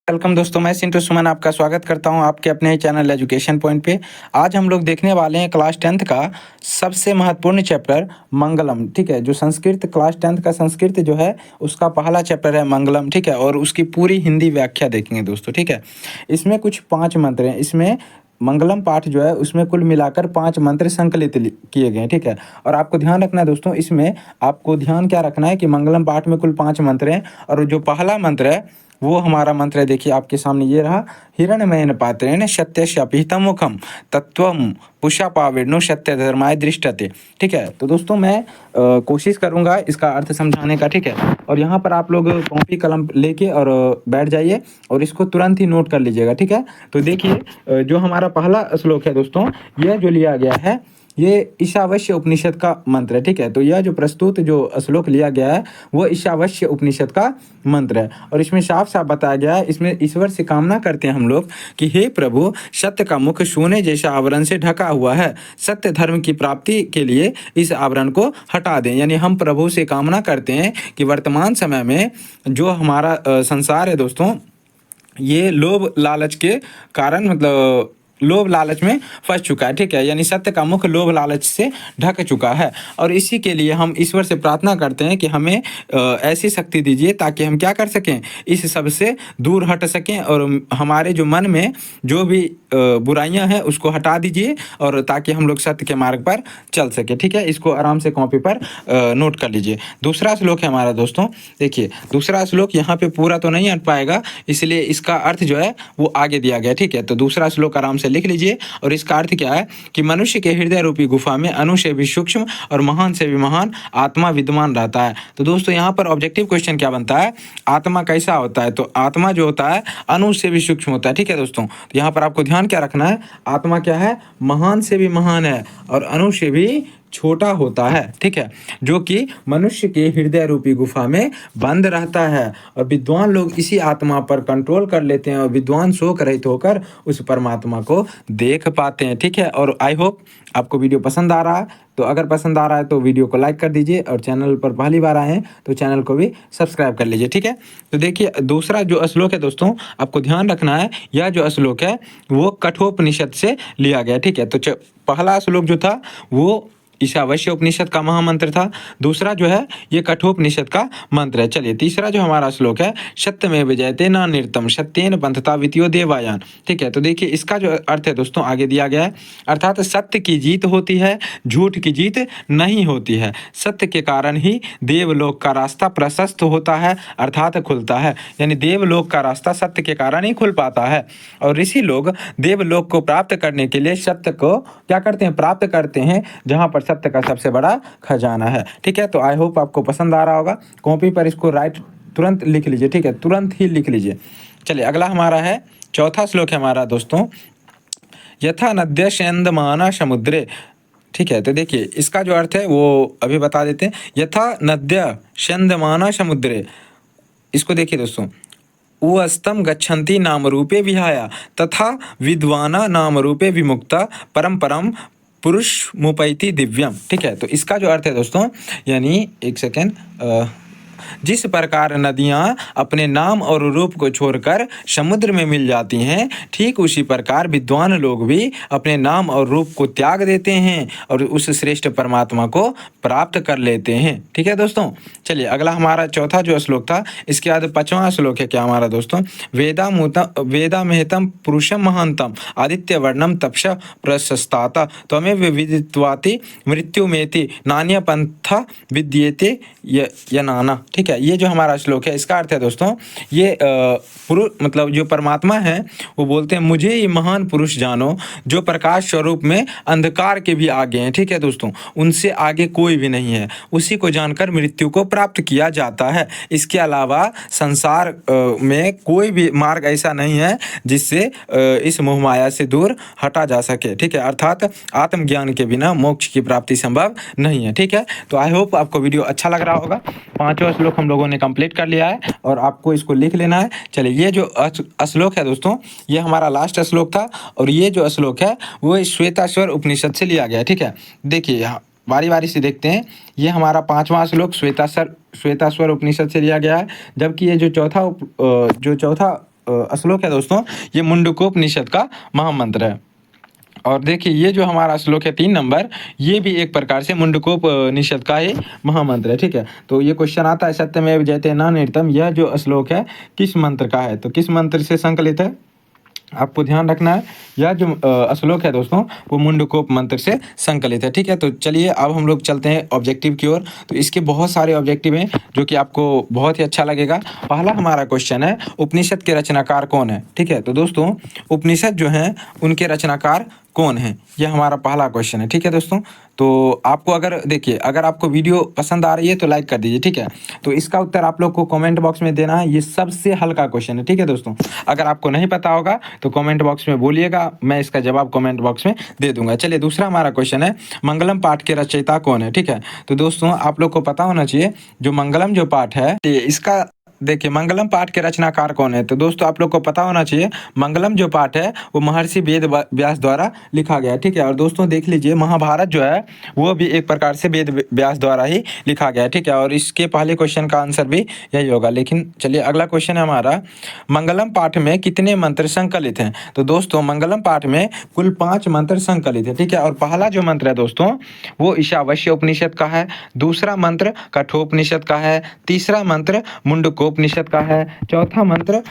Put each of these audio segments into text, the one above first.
Welcome दोस्तों, मैं सिंटू सुमन आपका स्वागत करता हूं आपके अपने चैनल एजुकेशन पॉइंट पे। आज हम लोग देखने वाले हैं क्लास 10th का सबसे महत्वपूर्ण चैप्टर मंगलम। ठीक है, जो संस्कृत क्लास 10th का संस्कृत जो है उसका पहला चैप्टर है मंगलम। ठीक है, और उसकी पूरी हिंदी व्याख्या देखेंगे दोस्तों। ठीक है, इसमें कुछ 5 मंत्र हैं। इसमें मंगलम पाठ जो है उसमें कुल मिलाकर 5 मंत्र संकलित किए गए हैं। ठीक है, और आपको ध्यान रखना है दोस्तों, इसमें आपको ध्यान क्या रखना है कि मंगलम पाठ में कुल 5 मंत्र हैं और जो पहला मंत्र है वो हमारा मंत्र है। देखिए आपके सामने ये रहा, हिरण्मयेन पात्रेण सत्यस्य पिहितं मुखं तत्त्वं पुषा पावेर्नो सत्य धर्माय दृष्टते। ठीक है, तो दोस्तों मैं कोशिश करूंगा इसका अर्थ समझाने का। ठीक है, और यहाँ पर आप लोग कॉपी कलम लेके और बैठ जाइए और इसको तुरंत ही नोट कर लीजिएगा। ठीक है, तो देखिए जो हमारा पहला श्लोक है दोस्तों, यह जो लिया गया है ये ईशावास्य उपनिषद का मंत्र है। ठीक है, तो यह जो प्रस्तुत जो श्लोक लिया गया है वो ईशावास्य उपनिषद का मंत्र है और इसमें साफ साफ बताया गया है, इसमें ईश्वर से कामना करते हैं हम लोग कि हे प्रभु, सत्य का मुख सोने जैसा आवरण से ढका हुआ है, सत्य धर्म की प्राप्ति के लिए इस आवरण को हटा दें। यानी हम प्रभु से कामना करते हैं कि वर्तमान समय में जो हमारा संसार है दोस्तों, ये लोभ लालच के कारण मतलब लोभ लालच में फंस चुका है। ठीक है, यानी सत्य का मुख लोभ लालच से ढक चुका है और इसी के लिए हम ईश्वर से प्रार्थना करते हैं कि हमें ऐसी शक्ति दीजिए ताकि हम क्या कर सकें, इस सब से दूर हट सकें और हमारे जो मन में जो भी बुराइयां हैं उसको हटा दीजिए और ताकि हम लोग सत्य के मार्ग पर चल सके। ठीक है, इसको आराम से कॉपी पर नोट कर लीजिए। दूसरा श्लोक है हमारा दोस्तों, देखिए दूसरा श्लोक यहाँ पे पूरा तो नहीं हट पाएगा, इसलिए इसका अर्थ जो है वो आगे दिया गया। ठीक है, तो दूसरा श्लोक आराम से लिख लीजिए और इसका अर्थ क्या है कि मनुष्य के हृदय रूपी गुफा में अणु से भी सूक्ष्म और महान से भी महान आत्मा विद्यमान रहता है। तो दोस्तों यहाँ पर ऑब्जेक्टिव क्वेश्चन क्या बनता है, आत्मा कैसा होता है, तो आत्मा जो होता है अणु से भी सूक्ष्म होता है। ठीक है दोस्तों, तो यहाँ पर आपको ध्यान क्या रखना है, आत्मा क्या है, महान से भी महान है और अणु से भी छोटा होता है। ठीक है, जो कि मनुष्य के हृदय रूपी गुफा में बंद रहता है और विद्वान लोग इसी आत्मा पर कंट्रोल कर लेते हैं और विद्वान शोक रहित होकर उस परमात्मा को देख पाते हैं। ठीक है, और आई होप आपको वीडियो पसंद आ रहा है, तो अगर पसंद आ रहा है तो वीडियो को लाइक कर दीजिए और चैनल पर पहली बार आए हैं तो चैनल को भी सब्सक्राइब कर लीजिए। ठीक है, तो देखिए दूसरा जो श्लोक है दोस्तों, आपको ध्यान रखना है, यह जो श्लोक है वो कठोपनिषद से लिया गया। ठीक है, तो पहला श्लोक जो था वो ईशावास्य उपनिषद का महामंत्र था, दूसरा जो है ये कठोपनिषद का मंत्र है। चलिए तीसरा जो हमारा श्लोक है, सत्यमेव जयते नान्यर्थम सत्येन पंथता वित्यो देवायान। ठीक है, तो देखिए इसका जो अर्थ है दोस्तों आगे दिया गया है, अर्थात सत्य की जीत होती है, झूठ की जीत नहीं होती है। सत्य के कारण ही देवलोक का रास्ता प्रशस्त होता है अर्थात खुलता है, यानी देवलोक का रास्ता सत्य के कारण ही खुल पाता है और ऋषि लोग देवलोक को प्राप्त करने के लिए सत्य को क्या करते हैं, प्राप्त करते हैं, जहाँ पर सत्य का सबसे बड़ा खजाना है। ठीक है, तो आई होप आपको पसंद आ रहा होगा, कॉपी पर इसको राइट तुरंत लिख लीजिए। ठीक है, तुरंत ही लिख लीजिए। चलिए अगला हमारा है, चौथा श्लोक है हमारा दोस्तों, यथा नद्य स्यंदमाना समुद्रे। ठीक है, तो देखिए इसका जो अर्थ है वो अभी बता देते हैं, यथा नद्य स्यंदमाना समुद्रे। इसको देखिए दोस्तों, उअस्तम गच्छन्ति नाम रूपे विहाया तथा विद्वाना नाम रूपे विमुक्ता परम परम पुरुष मुपैति दिव्यम। ठीक है, तो इसका जो अर्थ है दोस्तों, यानी एक सेकेंड, जिस प्रकार नदियाँ अपने नाम और रूप को छोड़कर समुद्र में मिल जाती हैं, ठीक उसी प्रकार विद्वान लोग भी अपने नाम और रूप को त्याग देते हैं और उस श्रेष्ठ परमात्मा को प्राप्त कर लेते हैं। ठीक है दोस्तों, चलिए अगला हमारा चौथा जो श्लोक था, इसके बाद 5वां श्लोक है क्या हमारा दोस्तों, वेदामहेतम पुरुषम महांतम आदित्य वर्णम तपस प्रशस्ताता त्वमेव विदित्वाति मृत्युमेति नान्य पंथा विद्येते यनाना। ठीक है, ये जो हमारा श्लोक है इसका अर्थ है दोस्तों, ये पुरुष मतलब जो परमात्मा है वो बोलते हैं, मुझे ये महान पुरुष जानो जो प्रकाश स्वरूप में अंधकार के भी आगे हैं। ठीक है दोस्तों, उनसे आगे कोई भी नहीं है, उसी को जानकर मृत्यु को प्राप्त किया जाता है। इसके अलावा संसार में कोई भी मार्ग ऐसा नहीं है जिससे इस मोह माया से दूर हटा जा सके। ठीक है, अर्थात आत्मज्ञान के बिना मोक्ष की प्राप्ति संभव नहीं है। ठीक है, तो आई होप आपको वीडियो अच्छा लग रहा होगा। 5वां श्लोक हम लोगों ने कंप्लीट कर लिया है और आपको इसको लिख लेना है। चलिए ये जो श्लोक है दोस्तों, ये हमारा लास्ट श्लोक था और ये जो श्लोक है वो श्वेताश्वर उपनिषद से लिया गया है। ठीक है, देखिए यहाँ बारी बारी से देखते हैं, ये हमारा 5वां श्लोक श्वेताश्वर उपनिषद से लिया गया है, जबकि ये जो चौथा श्लोक है दोस्तों, ये मुंडकोपनिषद का महामंत्र है। और देखिए ये जो हमारा श्लोक है 3 नंबर, ये भी एक प्रकार से मुंडकोपनिषद का ही महामंत्र है, ठीक है। तो ये क्वेश्चन आता है सत्यमेव जयते नान्यतम, यह जो श्लोक है किस मंत्र का है, तो किस मंत्र से संकलित है, आपको ध्यान रखना है। यह जो श्लोक है दोस्तों वो मुंडकोप मंत्र से संकलित है, ठीक है। तो चलिए अब हम लोग चलते हैं ऑब्जेक्टिव की ओर। तो इसके बहुत सारे ऑब्जेक्टिव हैं जो कि आपको बहुत ही अच्छा लगेगा। पहला हमारा क्वेश्चन है, उपनिषद के रचनाकार कौन है, ठीक है। तो दोस्तों उपनिषद जो हैं उनके रचनाकार कौन है, यह हमारा पहला क्वेश्चन है, ठीक है दोस्तों। तो आपको अगर देखिए, अगर आपको वीडियो पसंद आ रही है तो लाइक कर दीजिए, ठीक है। तो इसका उत्तर आप लोग को कमेंट बॉक्स में देना है, ये सबसे हल्का क्वेश्चन है, ठीक है दोस्तों। अगर आपको नहीं पता होगा तो कमेंट बॉक्स में बोलिएगा, मैं इसका जवाब कमेंट बॉक्स में दे दूंगा। चलिए दूसरा हमारा क्वेश्चन है, मंगलम पाठ के रचयिता कौन है, ठीक है। तो दोस्तों आप लोग को पता होना चाहिए, जो मंगलम जो पाठ है इसका देखिए मंगलम पाठ के रचनाकार कौन है। तो दोस्तों आप लोग को पता होना चाहिए, मंगलम जो पाठ है वो महर्षि वेद व्यास द्वारा लिखा गया है, ठीक है। और दोस्तों देख लीजिए, महाभारत जो है वो भी एक प्रकार से वेद व्यास द्वारा ही लिखा गया है, ठीक है। और इसके पहले क्वेश्चन का आंसर भी यही होगा। लेकिन चलिए अगला क्वेश्चन है हमारा, मंगलम पाठ में कितने मंत्र संकलित हैं। तो दोस्तों मंगलम पाठ में कुल 5 मंत्र संकलित है, ठीक है। और पहला जो मंत्र है दोस्तों वो ईशावास्य उपनिषद का है, दूसरा मंत्र कठोपनिषद का है, तीसरा मंत्र मुंडकोपनिषद का है, चौथा मंत्र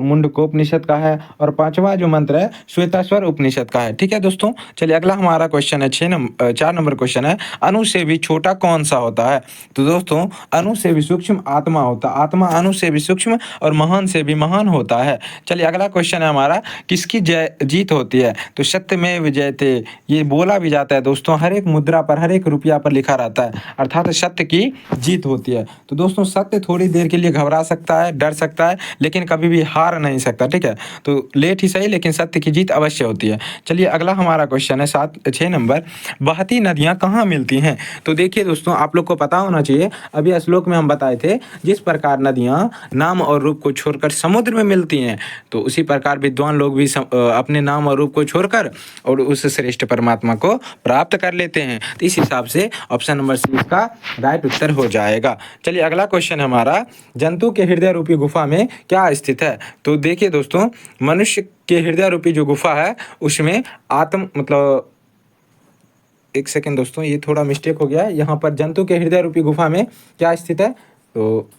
मुंडकोपनिषद का है, और पांचवा जो मंत्र है श्वेताश्वर उपनिषद का है, ठीक है दोस्तों। चलिए अगला हमारा क्वेश्चन है 4 नंबर क्वेश्चन है, अणु से भी छोटा कौन सा होता है। तो दोस्तों अणु से भी सूक्ष्म आत्मा होता है, आत्मा अणु से भी सूक्ष्म और महान से भी महान होता है। चलिए अगला क्वेश्चन है हमारा, किसकी जीत होती है। तो सत्यमेव जयते, ये बोला भी जाता है दोस्तों, हर एक मुद्रा पर हर एक रुपया पर लिखा रहता है, अर्थात सत्य की जीत होती है। तो दोस्तों सत्य थोड़ी देर के लिए घबरा सकता है, डर सकता है, लेकिन कभी भी हार नहीं सकता, ठीक है। तो लेट ही सही लेकिन सत्य की जीत अवश्य होती है। चलिए अगला हमारा क्वेश्चन है 6 नंबर, बहती नदियां कहाँ मिलती हैं। तो देखिए दोस्तों आप लोग को पता होना चाहिए, अभी श्लोक में हम बताए थे, जिस प्रकार नदियां नाम और रूप को छोड़कर समुद्र में मिलती हैं, तो उसी प्रकार विद्वान लोग भी अपने नाम और रूप को छोड़कर और उस श्रेष्ठ परमात्मा को प्राप्त कर लेते हैं। तो इस हिसाब से ऑप्शन नंबर सी इसका राइट उत्तर हो जाएगा। चलिए अगला क्वेश्चन हमारा, जंतु के हृदय रूपी गुफा में क्या स्थित है। तो देखिए दोस्तों, मनुष्य के हृदय रूपी जो गुफा है उसमें एक सेकेंड दोस्तों, ये थोड़ा मिस्टेक हो गया है, यहाँ पर जंतु के हृदय रूपी गुफा में क्या स्थित है, तो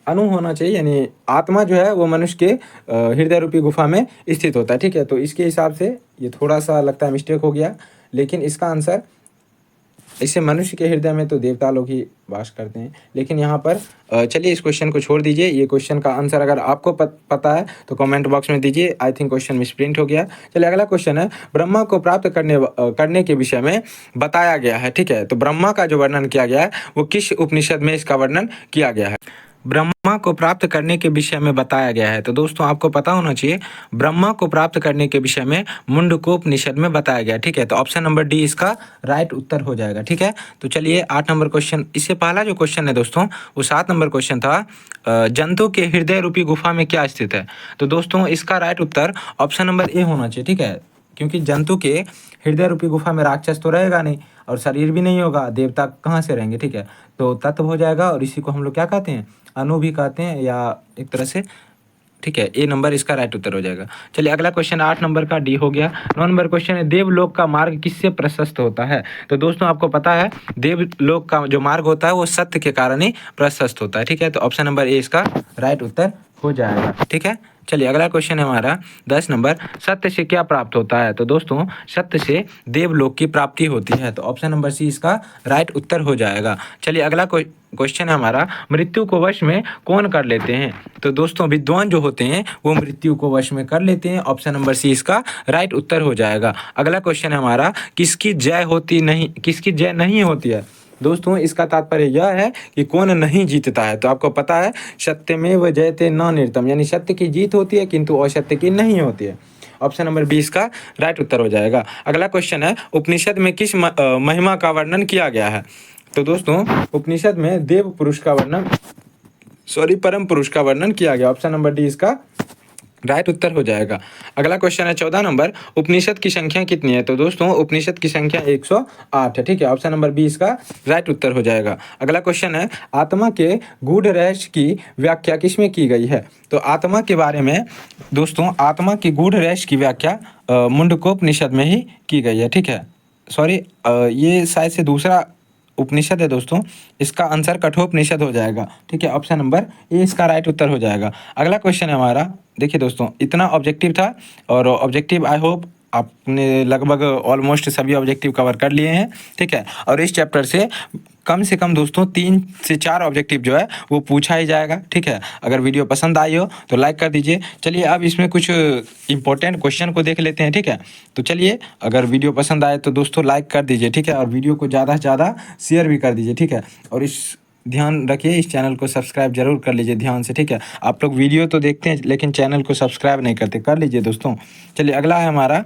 अणु होना चाहिए, यानी आत्मा जो है वो मनुष्य के हृदय रूपी गुफा में स्थित होता है, ठीक है। तो इसके हिसाब से ये थोड़ा सा लगता है मिस्टेक हो गया, लेकिन इसका आंसर, इससे मनुष्य के हृदय में तो देवता लोग ही वास करते हैं, लेकिन यहाँ पर चलिए इस क्वेश्चन को छोड़ दीजिए। ये क्वेश्चन का आंसर अगर आपको पता है तो कमेंट बॉक्स में दीजिए, आई थिंक क्वेश्चन मिसप्रिंट हो गया। चलिए अगला क्वेश्चन है, ब्रह्मा को प्राप्त करने के विषय में बताया गया है, ठीक है। तो ब्रह्मा का जो वर्णन किया गया है वो किस उपनिषद में इसका वर्णन किया गया है। ब्रह्मा को प्राप्त करने के विषय में बताया गया है। तो दोस्तों आपको पता होना चाहिए, ब्रह्मा को प्राप्त करने के विषय में मुंडकोपनिषद में बताया गया, ठीक है। तो ऑप्शन नंबर डी इसका राइट उत्तर हो जाएगा, ठीक है। तो चलिए 8 नंबर क्वेश्चन, इससे पहला जो क्वेश्चन है दोस्तों वो 7 नंबर क्वेश्चन था, जंतु के हृदय रूपी गुफा में क्या स्थित है। तो दोस्तों इसका right Uttar option number A होना चाहिए, ठीक है। क्योंकि जंतु के हृदय रूपी गुफा में राक्षस तो रहेगा नहीं और शरीर भी नहीं होगा, देवता कहाँ से रहेंगे, ठीक है। तो तत्व हो जाएगा, और इसी को हम लोग क्या कहते हैं, अणु भी कहते हैं, या एक तरह से, ठीक है। ए नंबर इसका राइट उत्तर हो जाएगा। चलिए अगला क्वेश्चन 8 नंबर का डी हो गया। 9 नंबर क्वेश्चन है, देवलोक का मार्ग किससे प्रशस्त होता है। तो दोस्तों आपको पता है, देवलोक का जो मार्ग होता है वो सत्य के कारण ही प्रशस्त होता है, ठीक है। तो ऑप्शन नंबर ए इसका राइट उत्तर हो जाएगा, ठीक है। चलिए अगला क्वेश्चन है हमारा 10 नंबर, सत्य से क्या प्राप्त होता है। तो दोस्तों सत्य से देवलोक की प्राप्ति होती है। तो ऑप्शन नंबर सी इसका राइट उत्तर हो जाएगा। चलिए अगला क्वेश्चन है हमारा, मृत्यु को वश में कौन कर लेते हैं। तो दोस्तों विद्वान जो होते हैं वो मृत्यु को वश में कर लेते हैं। ऑप्शन नंबर सी इसका राइट उत्तर हो जाएगा। अगला क्वेश्चन है हमारा, किसकी जय नहीं होती है। दोस्तों इसका तात्पर्य यह है कि कौन नहीं जीतता है। तो आपको पता है, सत्यमेव जयते नान्यतम, यानी सत्य की जीत होती है किंतु असत्य की नहीं होती है। ऑप्शन नंबर 20 का राइट उत्तर हो जाएगा। अगला क्वेश्चन है, उपनिषद में किस महिमा का वर्णन किया गया है। तो दोस्तों उपनिषद में परम पुरुष का वर्णन किया गया। ऑप्शन नंबर डी इसका राइट उत्तर हो जाएगा। अगला क्वेश्चन है 14 नंबर, उपनिषद की संख्या कितनी है? तो दोस्तों उपनिषद की संख्या 108 है, ठीक है। ऑप्शन नंबर 20 का राइट उत्तर हो जाएगा। अगला क्वेश्चन है, आत्मा के गूढ़ रहस्य की व्याख्या किसमें की गई है? तो आत्मा के बारे में दोस्तों, आत्मा की गूढ़ रहस्य की व्याख्या मुंडकोपनिषद में ही की गई है, ठीक है। सॉरी, ये शायद से दूसरा उपनिषद है दोस्तों, इसका आंसर कठोपनिषद हो जाएगा, ठीक है। ऑप्शन नंबर ए इसका राइट उत्तर हो जाएगा। अगला क्वेश्चन है हमारा, देखिए दोस्तों इतना ऑब्जेक्टिव था, और ऑब्जेक्टिव आई होप आपने लगभग ऑलमोस्ट सभी ऑब्जेक्टिव कवर कर लिए हैं, ठीक है। और इस चैप्टर से कम दोस्तों 3 से 4 ऑब्जेक्टिव जो है वो पूछा ही जाएगा, ठीक है। अगर वीडियो पसंद आई हो तो लाइक कर दीजिए। चलिए अब इसमें कुछ इंपॉर्टेंट क्वेश्चन को देख लेते हैं, ठीक है। तो चलिए, अगर वीडियो पसंद आए तो दोस्तों लाइक कर दीजिए, ठीक है, और वीडियो को ज़्यादा से ज़्यादा शेयर भी कर दीजिए, ठीक है। और ध्यान रखिए, इस चैनल को सब्सक्राइब जरूर कर लीजिए ध्यान से, ठीक है। आप लोग वीडियो तो देखते हैं लेकिन चैनल को सब्सक्राइब नहीं करते, कर लीजिए दोस्तों। चलिए अगला है हमारा,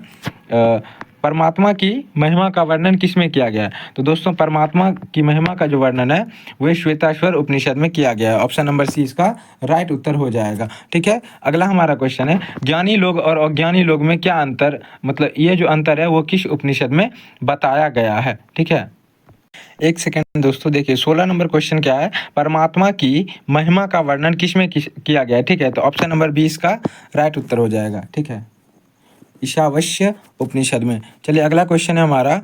परमात्मा की महिमा का वर्णन किसमें किया गया है? तो दोस्तों परमात्मा की महिमा का जो वर्णन है वह श्वेताश्वर उपनिषद में किया गया है। ऑप्शन नंबर सी इसका राइट उत्तर हो जाएगा, ठीक है। अगला हमारा क्वेश्चन है, ज्ञानी लोग और अज्ञानी लोग में क्या अंतर, मतलब ये जो अंतर है वो किस उपनिषद में बताया गया है, ठीक है। एक सेकेंड दोस्तों, देखिए 16 नंबर क्वेश्चन क्या है, परमात्मा की महिमा का वर्णन किसमें किया गया है, ठीक है। तो ऑप्शन नंबर 20 का राइट उत्तर हो जाएगा, ठीक है, ईशावास्य उपनिषद में। चलिए अगला क्वेश्चन है हमारा,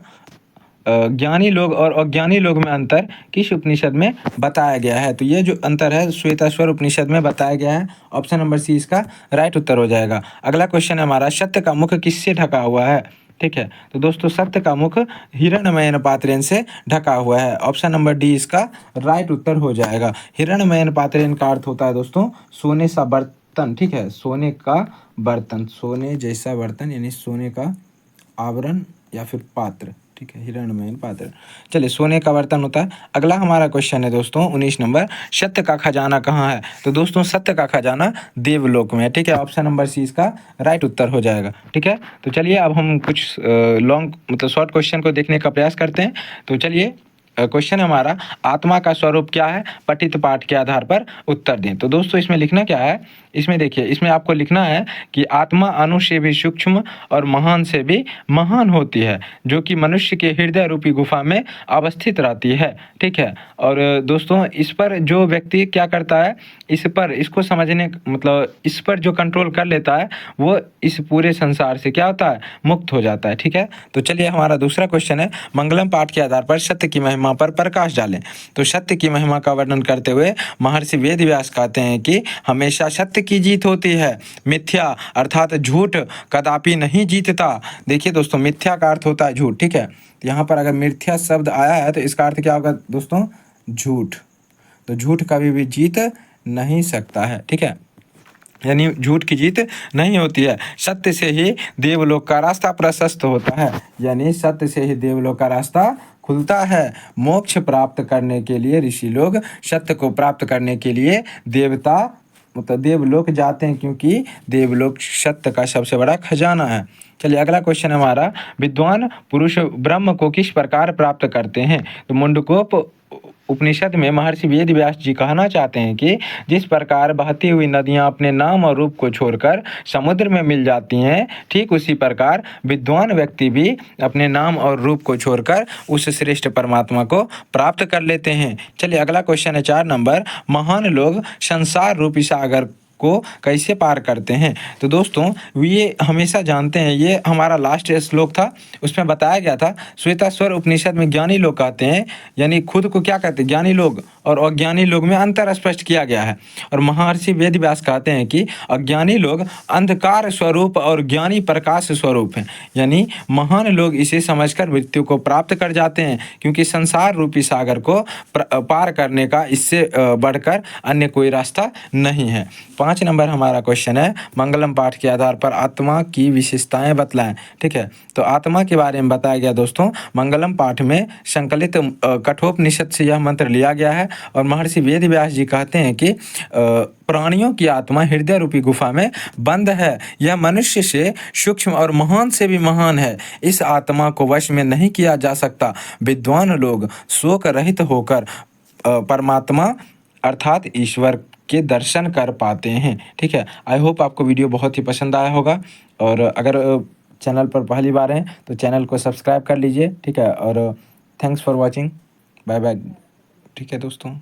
ज्ञानी लोग और अज्ञानी लोग में अंतर किस उपनिषद में बताया गया है? तो ये जो अंतर है श्वेताश्वर उपनिषद में बताया गया है। ऑप्शन नंबर सी इसका राइट उत्तर हो जाएगा। अगला क्वेश्चन है हमारा, सत्य का मुख किससे ढका हुआ है, ठीक है। तो दोस्तों सत्य का मुख हिरण्मयन पात्रेन से ढका हुआ है। ऑप्शन नंबर डी इसका राइट उत्तर हो जाएगा। हिरण्मयन पात्रेन का अर्थ होता है दोस्तों सोने सा बर्तन, ठीक है, सोने का बर्तन, सोने जैसा बर्तन यानी सोने का आवरण या फिर पात्र, ठीक है, हिरण्मयन पात्र। चलिए सोने का बर्तन होता है। अगला हमारा क्वेश्चन है दोस्तों 19 नंबर, सत्य का खजाना कहाँ है? तो दोस्तों सत्य का खजाना देवलोक में है, ठीक है। ऑप्शन नंबर सी इसका राइट उत्तर हो जाएगा, ठीक है। तो चलिए अब हम कुछ लॉन्ग मतलब शॉर्ट क्वेश्चन को देखने का प्रयास करते हैं। तो चलिए क्वेश्चन हमारा, आत्मा का स्वरूप क्या है? पठित पाठ के आधार पर उत्तर दें। तो दोस्तों इसमें लिखना क्या है, इसमें देखिए, इसमें आपको लिखना है कि आत्मा अणु से भी सूक्ष्म और महान से भी महान होती है, जो कि मनुष्य के हृदय रूपी गुफा में अवस्थित रहती है, ठीक है। और दोस्तों इस पर जो व्यक्ति क्या करता है, इसको समझने मतलब इस पर जो कंट्रोल कर लेता है वो इस पूरे संसार से क्या होता है, मुक्त हो जाता है, ठीक है। तो चलिए हमारा दूसरा क्वेश्चन है, मंगलम पाठ के आधार पर सत्य की महिमा पर प्रकाश डालें। तो सत्य की महिमा का वर्णन करते हुए महर्षि वेदव्यास कहते हैं कि हमेशा सत्य की जीत होती है, मिथ्या अर्थात झूठ कदापि नहीं जीतता। देखिए दोस्तों मिथ्या का अर्थ होता है झूठ, ठीक है। यहाँ पर अगर मिथ्या शब्द आया है तो इसका अर्थ क्या होगा दोस्तों, झूठ। तो झूठ कभी भी जीत नहीं सकता है, ठीक है, यानी झूठ की जीत नहीं होती है। सत्य से ही देवलोक का रास्ता प्रशस्त होता है, यानी सत्य से ही देवलोक का रास्ता खुलता है। मोक्ष प्राप्त करने के लिए ऋषि लोग सत्य को प्राप्त करने के लिए देवता मतलब देवलोक जाते हैं, क्योंकि देवलोक सत्य का सबसे बड़ा खजाना है। चलिए अगला क्वेश्चन हमारा, विद्वान पुरुष ब्रह्म को किस प्रकार प्राप्त करते हैं? तो मुंडकोप उपनिषद में महर्षि वेदव्यास जी कहना चाहते हैं कि जिस प्रकार बहती हुई नदियां अपने नाम और रूप को छोड़कर समुद्र में मिल जाती हैं, ठीक उसी प्रकार विद्वान व्यक्ति भी अपने नाम और रूप को छोड़कर उस श्रेष्ठ परमात्मा को प्राप्त कर लेते हैं। चलिए अगला क्वेश्चन है 4 नंबर, महान लोग संसार रूपी सागर को कैसे पार करते हैं? तो दोस्तों ये हमेशा जानते हैं, ये हमारा लास्ट श्लोक था, उसमें बताया गया था श्वेताश्वर उपनिषद में ज्ञानी लोग कहते हैं, यानी खुद को क्या कहते हैं, ज्ञानी लोग और अज्ञानी लोग में अंतर स्पष्ट किया गया है। और महर्षि वेदव्यास कहते हैं कि अज्ञानी लोग अंधकार स्वरूप और ज्ञानी प्रकाश स्वरूप हैं, यानी महान लोग इसे समझकर मृत्यु को प्राप्त कर जाते हैं, क्योंकि संसार रूपी सागर को पार करने का इससे बढ़कर अन्य कोई रास्ता नहीं है। 5 नंबर हमारा क्वेश्चन है, मंगलम पाठ के आधार पर आत्मा की विशेषताएं बतलाएं, ठीक है। तो आत्मा के बारे में बताया गया दोस्तों, मंगलम पाठ में संकलित कठोपनिषद से यह मंत्र लिया गया है। और महर्षि वेदव्यास जी कहते हैं कि प्राणियों की आत्मा हृदय रूपी गुफा में बंद है, यह मनुष्य से सूक्ष्म और महान से भी महान है, इस आत्मा को वश में नहीं किया जा सकता। विद्वान लोग शोक रहित होकर परमात्मा अर्थात ईश्वर के दर्शन कर पाते हैं। ठीक है, आई होप आपको वीडियो बहुत ही पसंद आया होगा, और अगर चैनल पर पहली बार हैं तो चैनल को सब्सक्राइब कर लीजिए। ठीक है, और thanks for watching, bye bye. ठीक है दोस्तों।